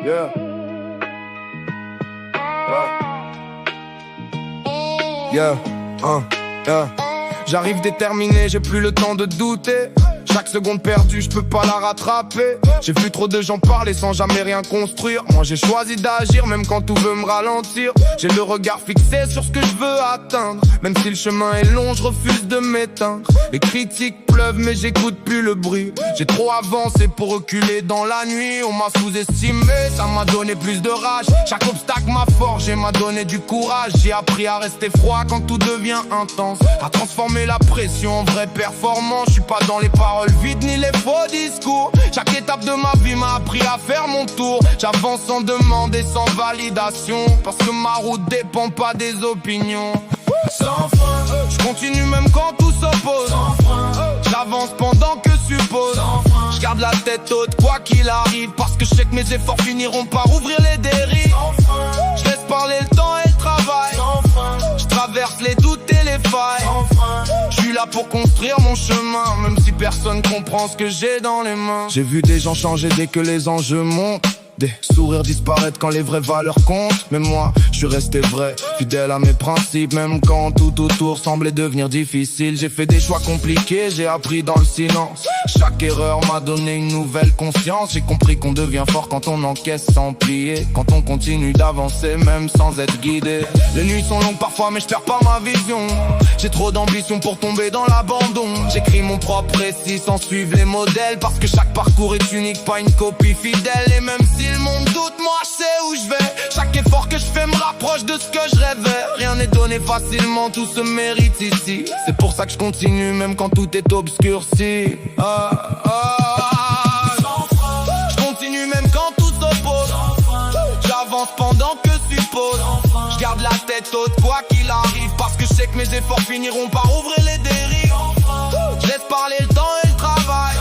Yeah. Yeah. Yeah. J'arrive déterminé, j'ai plus le temps de douter. Chaque seconde perdue, je peux pas la rattraper. J'ai vu trop de gens parler sans jamais rien construire. Moi j'ai choisi d'agir même quand tout veut me ralentir. J'ai le regard fixé sur ce que je veux atteindre. Même si le chemin est long, je refuse de m'éteindre. Les critiques pleuvent mais j'écoute plus le bruit. J'ai trop avancé pour reculer dans la nuit. On m'a sous-estimé, ça m'a donné plus de rage. Chaque obstacle m'a forgé, m'a donné du courage. J'ai appris à rester froid quand tout devient intense, à transformer la pression en vraie performance. Je suis pas dans les paroles vide ni les faux discours. Chaque étape de ma vie m'a appris à faire mon tour. J'avance sans demander, sans validation, parce que ma route dépend pas des opinions. Sans frein, je continue même quand tout s'oppose. J'avance pendant que suppose. Je garde la tête haute quoi qu'il arrive, parce que je sais que mes efforts finiront par ouvrir les dérives. Je laisse parler le temps et le travail. Je traverse les doutes et les failles. Je suis là pour construire mon chemin, même si personne comprend ce que j'ai dans les mains. J'ai vu des gens changer dès que les enjeux montent, des sourires disparaître quand les vraies valeurs comptent. Mais moi, je suis resté vrai, fidèle à mes principes. Même quand tout autour semblait devenir difficile. J'ai fait des choix compliqués, j'ai appris dans le silence. Chaque erreur m'a donné une nouvelle conscience. J'ai compris qu'on devient fort quand on encaisse sans plier, quand on continue d'avancer même sans être guidé. Les nuits sont longues parfois mais je perds pas ma vision. J'ai trop d'ambition pour tomber dans l'abandon. J'écris mon propre récit sans suivre les modèles, parce que chaque parcours est unique, pas une copie fidèle. Et même si le monde doute, moi je sais où je vais. Chaque effort que je fais me rapproche de ce que je rêvais. Rien n'est donné facilement, tout se mérite ici. C'est pour ça que je continue même quand tout est obscurci. Je continue même quand tout s'oppose. J'avance pendant que suppose. Je garde la tête haute quoi qu'il arrive, parce que je sais que mes efforts finiront par ouvrir les dérives. Je laisse parler le temps et le travail.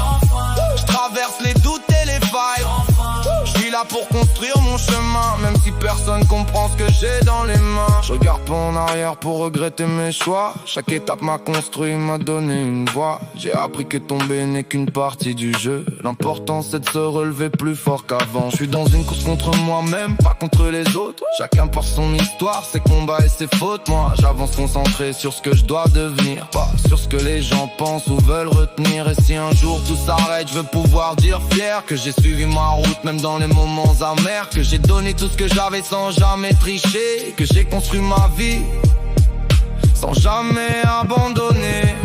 Je traverse les doutes et les failles. Je suis là pour construire mon chemin, même si personne comprend ce que j'ai dans les mains. Je regarde pas en arrière pour regretter mes choix. Chaque étape m'a construit, m'a donné une voix. J'ai appris que tomber n'est qu'une partie du jeu. L'important c'est de se relever plus fort qu'avant. Je suis dans une course contre moi-même, pas contre les autres. Chacun porte son histoire, ses combats et ses fautes. Moi j'avance concentré sur ce que je dois devenir, pas sur ce que les gens pensent ou veulent retenir. Et si un jour tout s'arrête, je veux pouvoir dire fier que j'ai suivi ma route même dans les moments amers, que j'ai donné tout ce que j'avais sans jamais tricher, que j'ai construit ma vie sans jamais abandonner.